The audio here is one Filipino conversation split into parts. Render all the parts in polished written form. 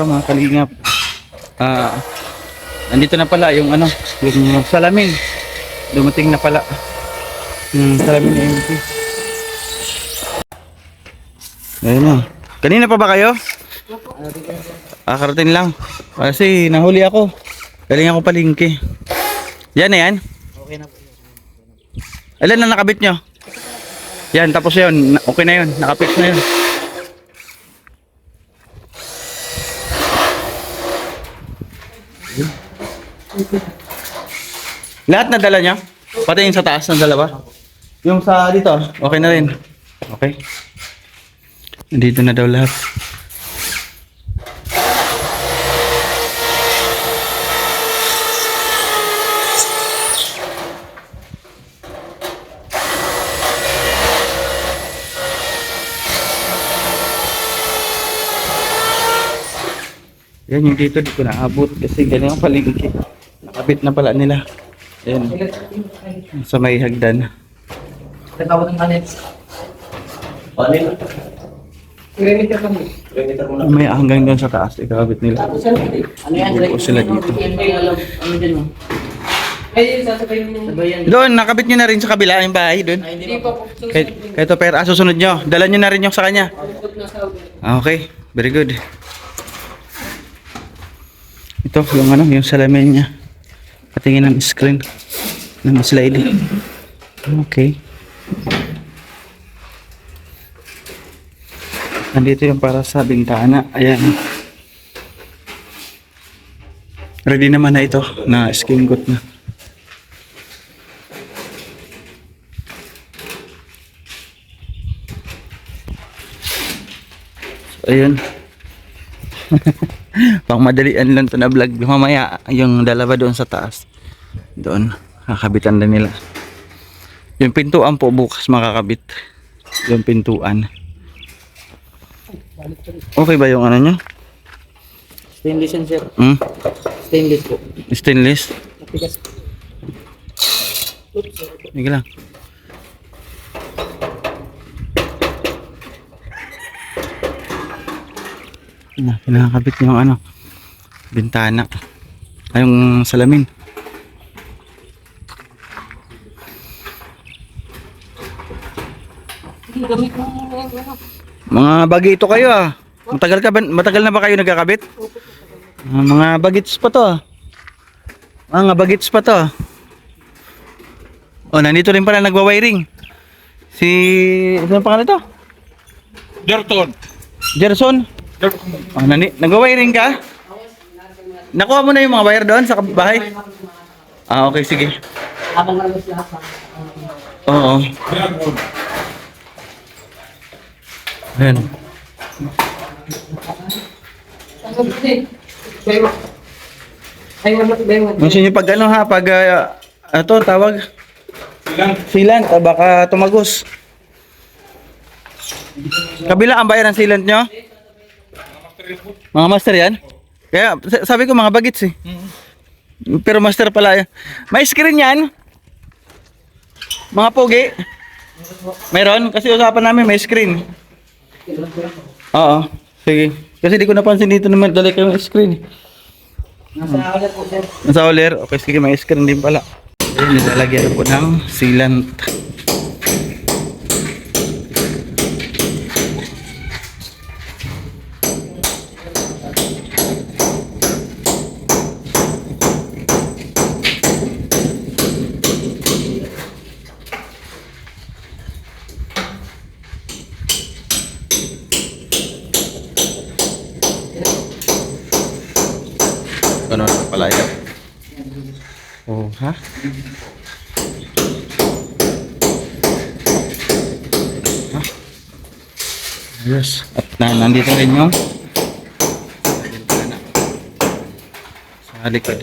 araw mga kalingap. Nandito na pala yung yung salamin. Dumating na pala. Salamin na yun. Ayun na. Kanina pa ba kayo? Karating lang. Kasi nahuli ako. Galing ako palingki. Yan na yan? Okay na po. Ilan na nakabit nyo? Yan, tapos yun. Okay na yun. Nakapit na yun. Lahat na dala nyo? Pati yung sa taas na dala ba? Yung sa dito, okay na rin. Okay. Dito na daw lahat. Yan yung dito, di ko naabot kasi ganyan ang palingki. Nakabit na pala nila. Ayan. Sa may hagdan. Tatawag ng kanin. Panin? Kilometer kami. Kilometer muna. May hanggang doon sa taas, ikakabit nila. Ano yan? Buo sila dito. Ano din mo? Ay, sasabayin mo. Doon, nakabit nyo na rin sa kabila yung bahay doon. Hindi pa po. Kahit pero susunod nyo. Dala nyo na rin yung sa kanya. Okay, very good. Ito, yung salamin niya. Patingin ng screen. Ng slide. Okay. Nandito yung para sa bintana. Ayan. Ready naman na ito. Na skin coat na. So, ayun. Pang madalian lang to na vlog. Mamaya yung dalawa doon sa taas. Doon. Kakabitan na nila. Yung pintuan po bukas makakabit. Yung pintuan. Okay ba yung nyo? Stainless yan, sir. Stainless po. Stainless? Matigas. Sige lang. Pinakakabit yung bintana. Ay, yung salamin. Mga bagito kayo Matagal na ba kayo nagkakabit? Mga bagits pa to. Mga bagits pa to. Oh, nandito rin pala nagwa-wiring. Ano pangalan ito? Gerson. Oh, nagwa-wiring ka? Nakuha mo na yung mga wire doon sa bahay? Okay, sige. Habang nalabas lahat. Oo. Ayan. Masin nyo pag tawag? Sealant. Baka tumagos. Kabila ang bayan ng sealant nyo? Mga master yan? Kaya sabi ko mga bagits eh. Pero master pala yan. May screen yan? Mga pogi? Meron? Kasi usapan namin may screen. Oo. Sige. Kasi di ko napansin dito naman dali kayong screen. Nasa ulit po, sir. Nasa uler? Okay, sige, may screen din pala. Ayun, nilalagyan po ng sealant. Ano na pala yan? Oh, ha? Yes. At nandito rin yung bintana sa likod.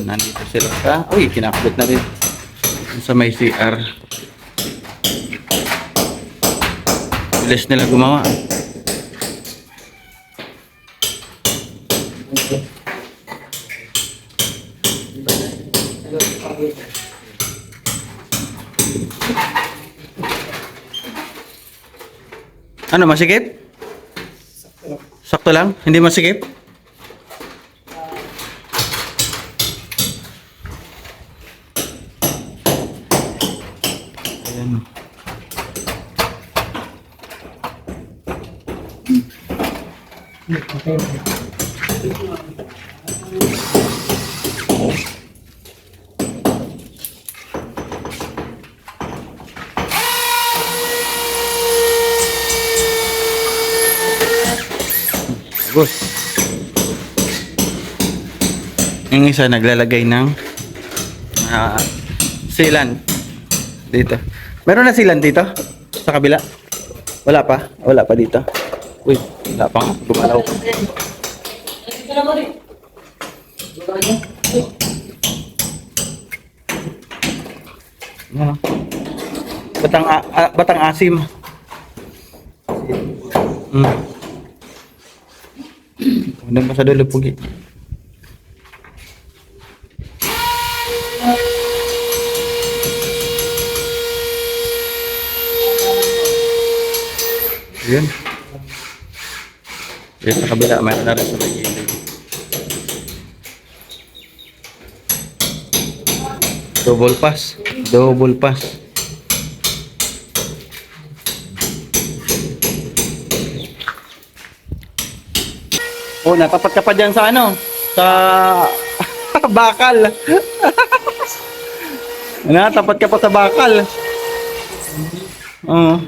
Nandito sila sa... Uy, kinakabit na rin sa may CR. Bilis nila gumawa. Ano, masikip? Sakto lang? Hindi masikip? Ayan. Bagus. Yung isa naglalagay ng sealant dito. Meron na sealant dito sa kabila? Wala pa? Wala pa dito. Uy, wala pa nga. Gumalaw. Dito lang rin. Ano? Batang asim. Kemudian pas dulu pergi. Yun. Dito sa kabila, mayroon na rin sa gilid. Double pass. Double pass. Oh, natapat ka pa dyan sa ano? Sa bakal. Natapat ka pa sa bakal. Oo.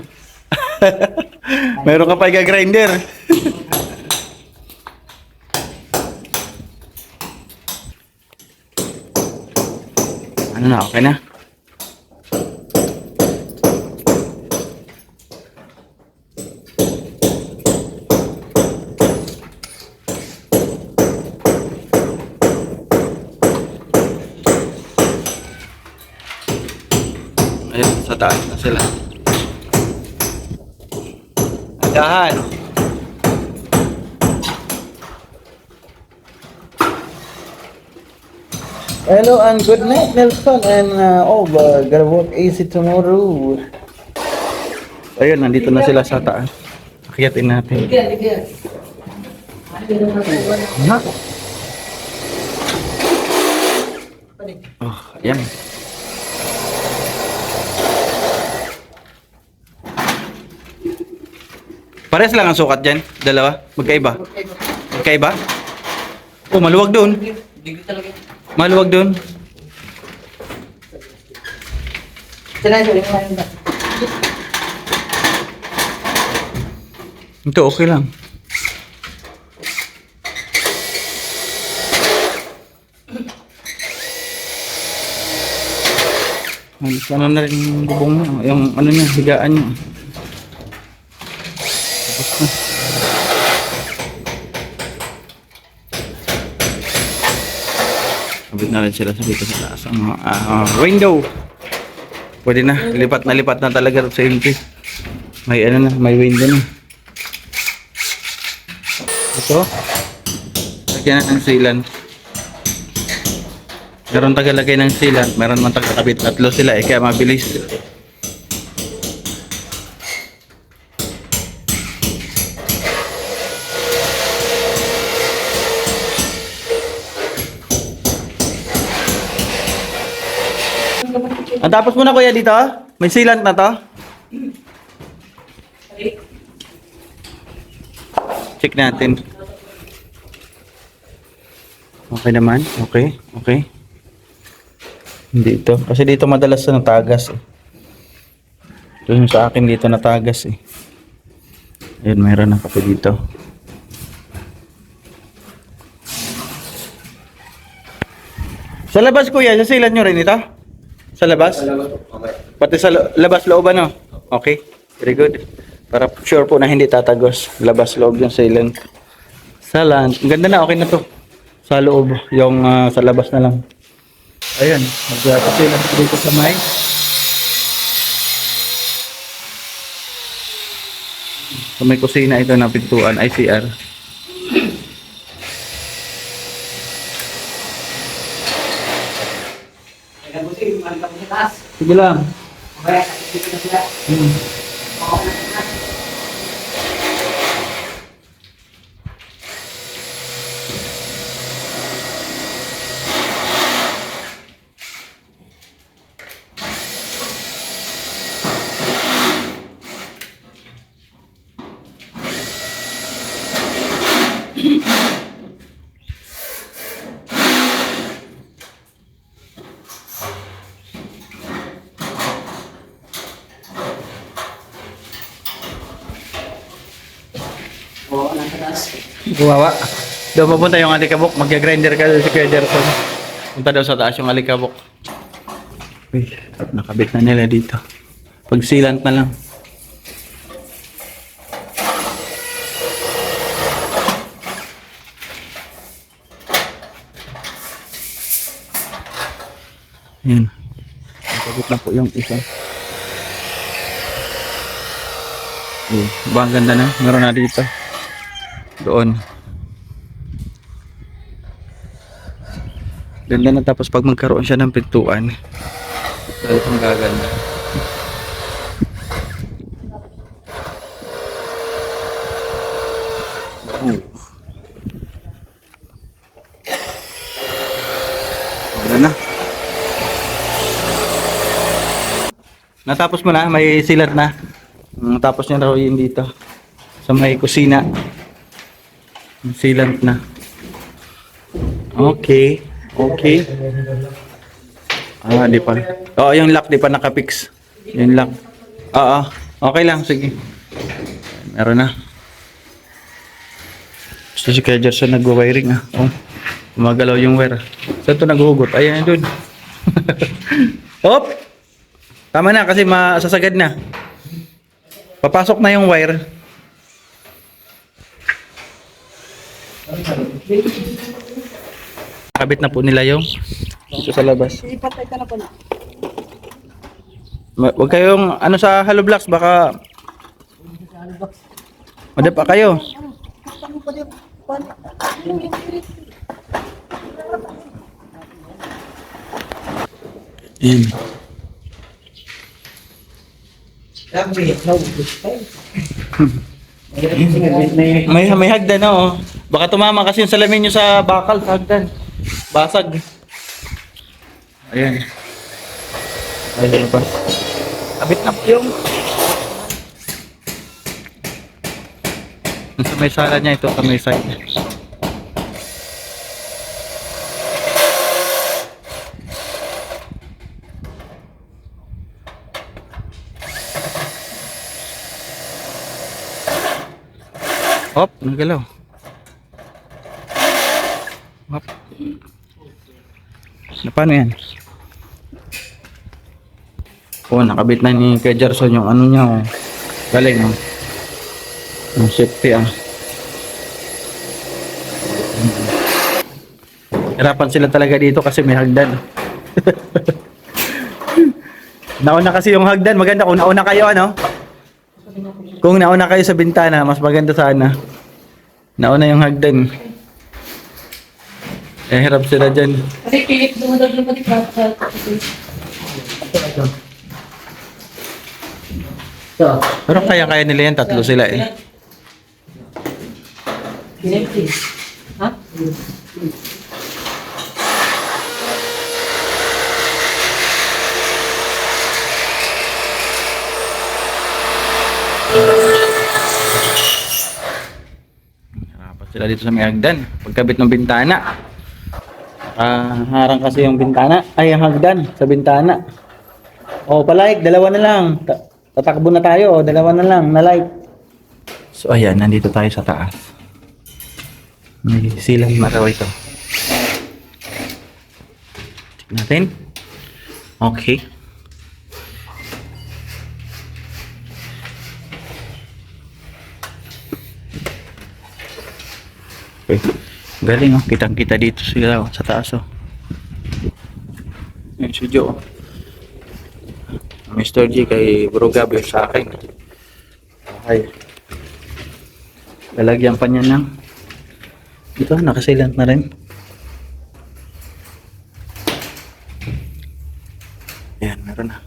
Meron ka pa i-grinder. Ano na, okay na? Ayun, sa taas na sila. Dahan. Hello and good night, Nelson. And gotta work easy tomorrow. Ayun, nandito na sila sa taas. Akyatin natin. Dikit. Ha? Oh, ayan. Pares lang ang sukat dyan? Dalawa? Magkaiba? Magkaiba? Oh, maluwag doon. Dikit talaga. Maluwag doon. Sinabi. Ito, okay lang. Halos ano na rin yung bubong na. Yung ano niya, higaan niya. Tapos na. Sabit na rin sila sa dito sa taas. Ang window. Pwede na. Lipat na talaga sa MP. May ano na, may window na. Ito. Lagyan na ng sealant. Meron tagalagay ng sealant, meron man tagakabit. Tatlo sila kaya mabilis. Ang tapos mo na kuya dito? May sealant na to? Check natin. Okay naman. Okay. Dito. Kasi dito madalas na natagas eh. Ito yung sa akin dito natagas eh. Ayun, mayroon na kape dito. Sa labas kuya, sasilan nyo rin ito? Sa labas? Pati sa labas loob ano? Okay. Very good. Para sure po na hindi tatagos. Labas loob yung sealant. Salant. Ang ganda na. Okay na to. Sa loob. Yung sa labas na lang. Ayan, mag-sealant dito sa may kusina ito na pintuan, ICR. Sige lang. Oo, nasa taas. Gumawa. Doon papunta yung alikabok. Magja-grinder ka doon si Kuya Jerson. Punta daw sa taas yung alikabok. Uy, nakabit na nila dito. Pag-sealant na lang. Yan. Nakabit na po yung isa. Ba, ang ganda na. Meron na dito. Doon. Ganda na, tapos pag magkaroon siya ng pintuan, lalo pang gaganda. Ganda na. Natapos mo na, may silat na. Tapos niya raw yun dito sa may kusina. Silant na. Okay. Okay. Di pa. Oo, yung lock di pa nakapix. Yung lock. Oo. Okay lang, sige. Meron na. Gusto si Kuya Jerson nagwa-wiring Oh. Gumagalaw yung wire. Saan ito naghuhugot? Ayan dun. Hop! Tama na kasi masasagad na. Papasok na yung wire. Kabit na po nila yung dito sa labas. Ipatay ka na pala. Huwag kayong ano sa hollow blocks, baka madapa kayo. Yan. May hagdan na oh. Baka tumama kasi yung salamin nyo sa bakal sa hagdan. Basag. Ayan. Ayan pa. Abit na po yung nasa may sala niya ito sa may side. Hop, nagalaw. Hop. Paano yan? Oh, nakabit na ni Kuya Jerson yung ano niya oh. Galing oh. Yung safety Hirapan sila talaga dito kasi may hagdan. Nauna kasi yung hagdan, maganda kung nauna kayo ano. Kung nauna kayo sa bintana, mas maganda sana. Nauna yung hagdan. Hirap sila dyan. Kasi pilit dumadagdag pati sa Pero kaya nila yan, tatlo sila eh. Pinipin. Ha? Harapan sila dito sa may hagdan. Pagkabit ng bintana. Harang kasi yung bintana. Ay, ang hagdan sa bintana. O, palike, dalawa na lang. Tatakbo na tayo, dalawa na lang, na light. So, ayan, nandito tayo sa taas. May silang maraw ito. Check natin. Okay. Okay. Galing oh, kitang-kita dito sila oh, sa taas oh. Yan si Joe. Mr. G kay Bro Gabi sa akin. Okay. Lalagyan pa niya ng ito, nakasilant na rin. Ayan, meron na.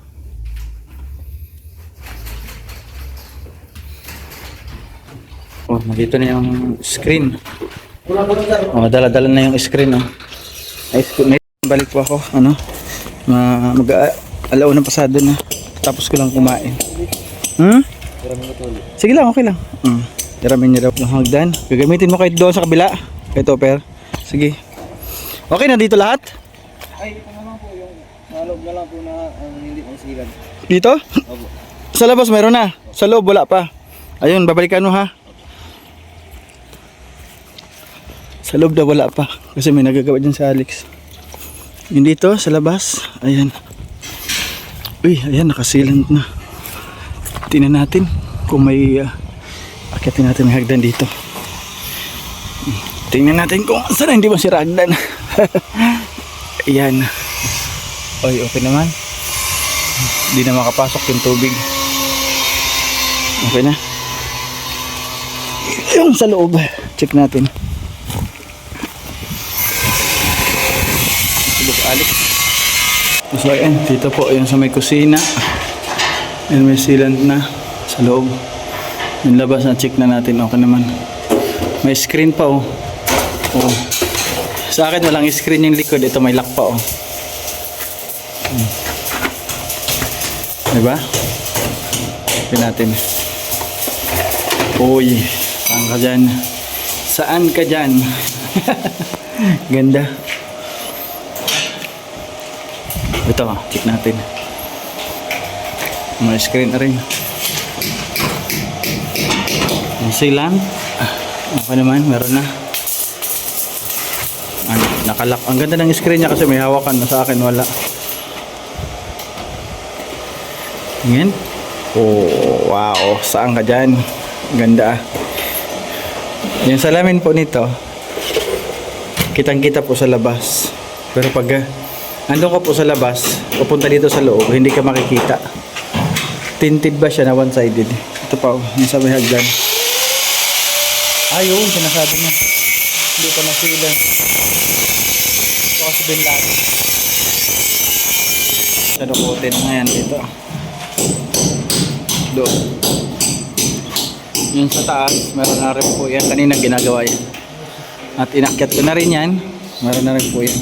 Oh, nandito na yung screen. Oh, dala-dala na yung screen, oh. May balik po ako, ano? Mag-alaw ng pasado na. Tapos ko lang kumain. Sige lang, okay lang. Tiramin niya daw yung hagdan. Gagamitin mo kahit doon sa kabila. Kay Topper. Sige. Okay na dito lahat? Ay, ito naman po yung nalog na lang po na hindi pang silan. Dito? Opo. Sa labas meron na. Sa loob wala pa. Ayun, babalikan mo ha. Sa loob na wala pa. Kasi may nagagawa dyan si Alex. Yung dito, sa labas. Ayan. Uy, ayan, nakasilant na. Tingnan natin kung may akyatin natin ang hagdan dito. Tingnan natin kung saan hindi masira hagdan. Ayan. Oy, okay naman. Hindi na makapasok yung tubig. Okay na. Yung sa loob, check natin. Subok Alex. So ayan, dito po yung sa may kusina. And may sealant na sa loob. Yung labas na check na natin, okay naman. May screen pa oh. Oh. Sa akin walang screen yung likod, ito may lock pa oh. Diba? Tignan natin. Uy, saan ka dyan? Saan ka dyan? Ganda. Ito, check natin. May screen na rin. Yung sealant. Okay naman, meron na. Ano, nakalock. Ang ganda ng screen niya kasi may hawakan. Sa akin wala. Yan. Oh, wow. Saan ka dyan? Ganda. Yung salamin po nito, kitang-kita po sa labas. Pero pag andun ka po sa labas, pupunta dito sa loob, hindi ka makikita. Tinted ba siya na one-sided? Ito pa, yung sa may hagdan. Ayun, sinasabi niya. Hindi pa nasila. Ito kasi binlag. Nadukutin na yan dito. Doon. Yung sa taas, meron na rin po yan. Kanina ginagawa yan. At inakyat ko na rin yan. Meron na rin po yan.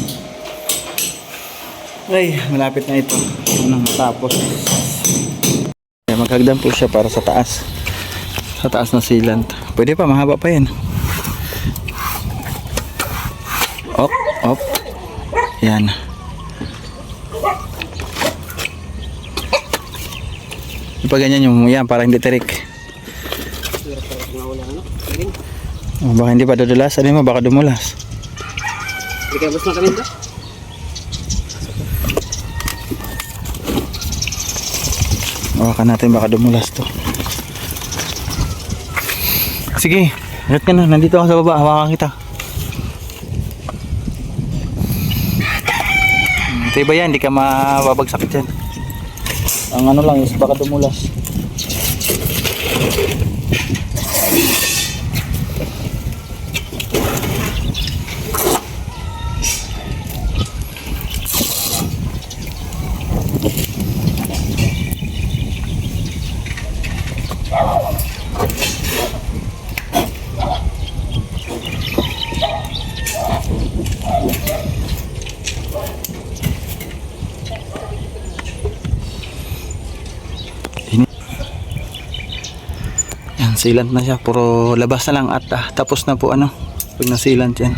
Ay, malapit na ito. Unang matapos. Maghagdan po siya para sa taas. Sa taas na sealant. Pwede pa, mahaba pa yan. Op, op. Yan. Ipa ganyan yung yan para hindi tirik. Oh, baka hindi pa dudulas. Ano mo, baka dumulas. Ikaw bus na kami ba? Hawakan natin, baka dumulas to. Sige, agad ka na. Nandito ako sa baba. Hawakan kita. Ito ba yan? Hindi ka mababagsak dyan. Ang ano lang is baka dumulas. Yan, sealant na siya. Puro labas na lang at tapos na po ano pag na-sealant yan.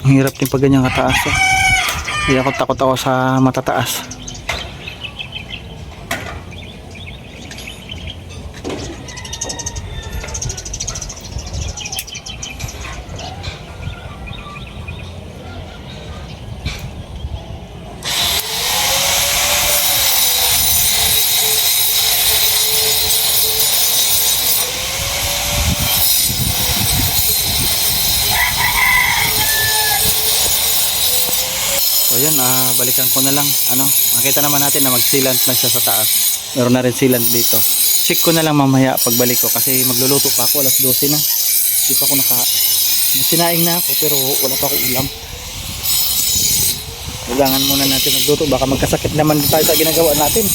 Ang hirap din pag ganyan kataas oh. Kaya ako takot ako sa matataas. So yan, balikan ko na lang. Ano, makita naman natin na mag-sealant na siya sa taas. Meron na rin sealant dito. Check ko na lang mamaya pagbalik ko kasi magluluto pa ako, alas 12 na. Hindi pa ako sinaing na ako pero wala pa ako ulam. Kailangan muna natin magluto, baka magkasakit naman tayo sa ginagawa natin.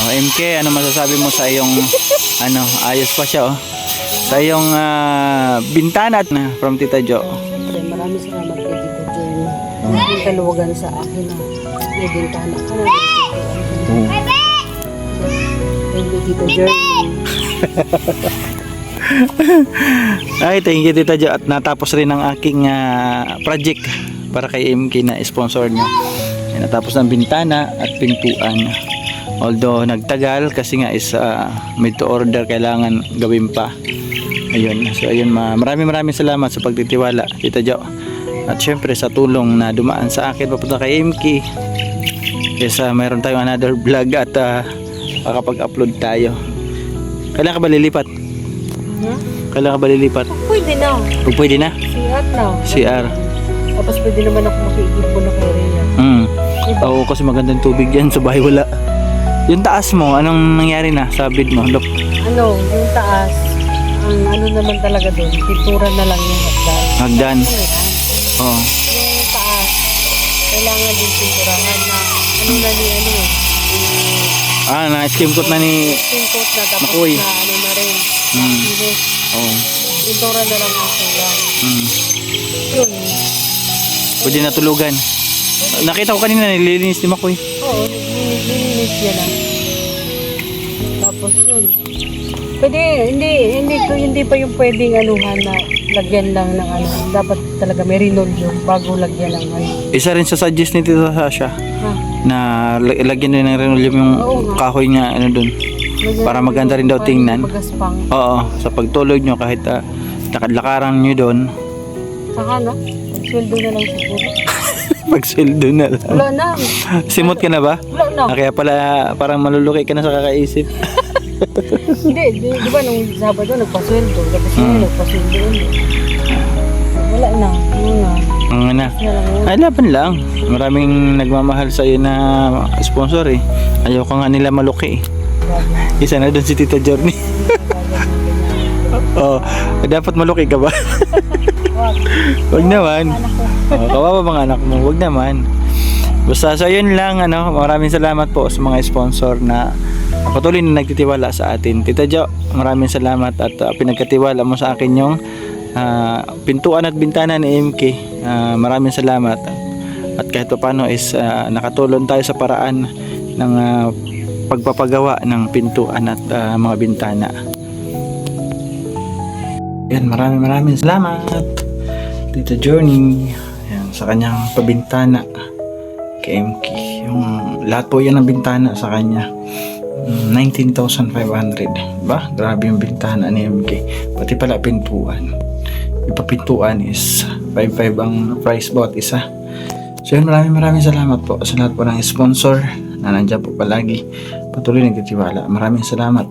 Oh, MK, ano masasabi mo sa iyong ano, ayos pa siya oh. Sa iyong bintana na from Tita Jo. Siyempre, maraming salamat kay Tito Jenny. Yung kaluwagan sa akin na may bintana ka na. Thank you, Tito Jenny. Ay, thank you Tita Jo at natapos rin ang aking project para kay MK na sponsor nyo. Yan, natapos ng bintana at pintuan. Although nagtagal kasi nga is made to order, kailangan gawin pa. Ayun, so ayun, maraming salamat sa pagtitiwala, Tita Jo. At syempre sa tulong na dumaan sa akin papunta kay MK. Kesa mayroon tayong another vlog at makapag-upload tayo. Kailan ka ba lilipat? Kailan ka ba lilipat? Pwede na. Kung pwede na? CR na. CR. Tapos pwede naman ako makikipon na kay Rhea. Diba? Oo, kasi magandang tubig yan sa bahay, wala. Yung taas mo, anong nangyari na sa bid mo? Look. Ano, yung taas, ang ano naman talaga doon, pintura na lang yung hagdan. Hagdan. Oo. Yung taas, kailangan din pinturahan na ano na ni ano eh. Na-skim coat na ni... Skin coat na tapos Makoy. na ano na rin. Mm. Kinis. Oo. Pintura na lang ang kulang. Yun. Pwede natulugan. Nakita ko kanina, nililinis ni Makoy. Oo, nilinis niya lang. Tapos yun. Pwede, hindi pa yung pwedeng anuhan na lagyan lang ng ano. Dapat talaga may rinolyo bago lagyan ng ano. Isa rin sa suggest ni Tita Sasha Ha? na lagyan din ng linoleum yung Oo nga. kahoy niya ano dun. Para maganda rin daw tingnan. Magaspang. Oo, sa pagtulog nyo kahit lakad-lakaran nyo doon, Saka na, sweldo na lang siguro. magsweldo na lang. Wala na. Simot ka na ba? Wala na. Kaya pala parang maluluki ka na sa kakaisip. Hindi, di ba nung Sabado nagpasweldo. Tapos yun, nagpasweldo ulit. Wala na. Ano na. Ang na. Wala lang. Ay, laban lang. Maraming nagmamahal sa iyo na sponsor eh. Ayaw ka nga nila maluki eh. Isa na doon si Tita Journey. Oh, dapat maluki ka ba? Wag naman. Oh, kawawa mga anak mo. Wag naman. Basta so yun lang maraming salamat po sa mga sponsor na patuloy na nagtitiwala sa atin. Tita Jo, maraming salamat at pinagkatiwala mo sa akin yung pintuan at bintana ni MK. Maraming salamat. At kahit pa paano is nakatulong tayo sa paraan ng pagpapagawa ng pintuan at mga bintana. Yan, maraming salamat Tita Journey. Yan, sa kanyang pabintana kay MK. Yung lahat po yan ng bintana sa kanya 19,500, diba? Grabe yung bintana ni MK. Pati pala pintuan. Yung papintuan is 5,500 ang price bawat isa. So yun, maraming salamat po sa lahat po ng sponsor na nandiyan po palagi. Patuloy nagtitiwala. Maraming salamat.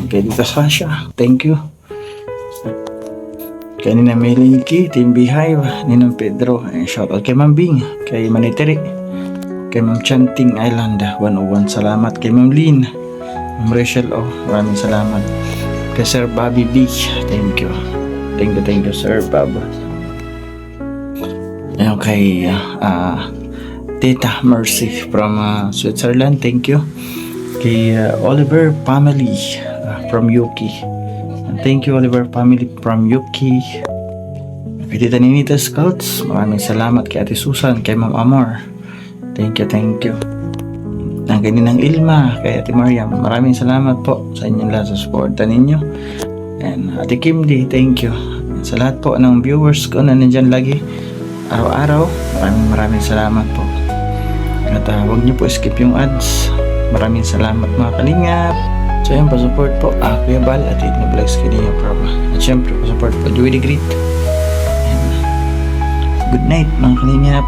Kay Tita Sasha, thank you. Kay Nina Meliki, Team Beehive, Ninong Pedro, shoutout kay Ma'am Bing, kay Maniteri, kay Ma'am Chanting Island 101, salamat kay Ma'am Lynn, Ma'am Rachel, maraming salamat kay Sir Bobby B, thank you Sir Bob. Ayun kay Tita Mercy from Switzerland, thank you kay Oliver family from Yuki. Thank you Oliver family from Yuki. Kay Tita Ninita Scouts, maraming salamat kay Ate Susan, kay Ma'am Amor. Thank you. Ang kaninang Ilma, kay Ate Mariam, maraming salamat po sa inyong lahat sa suporta ninyo. And Ate Kimdi, thank you. And sa lahat po ng viewers ko na nandyan lagi araw-araw, maraming salamat po. At huwag niyo po skip yung ads. Maraming salamat mga kalingap. So yun, pa-support po Kuya Bal at Idni Vlogs Kidinyo Praba. At syempre, pa-support po Joey the Great. And good night mga kalingap.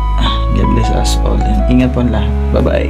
God bless us all. And ingat po lahat. Bye-bye.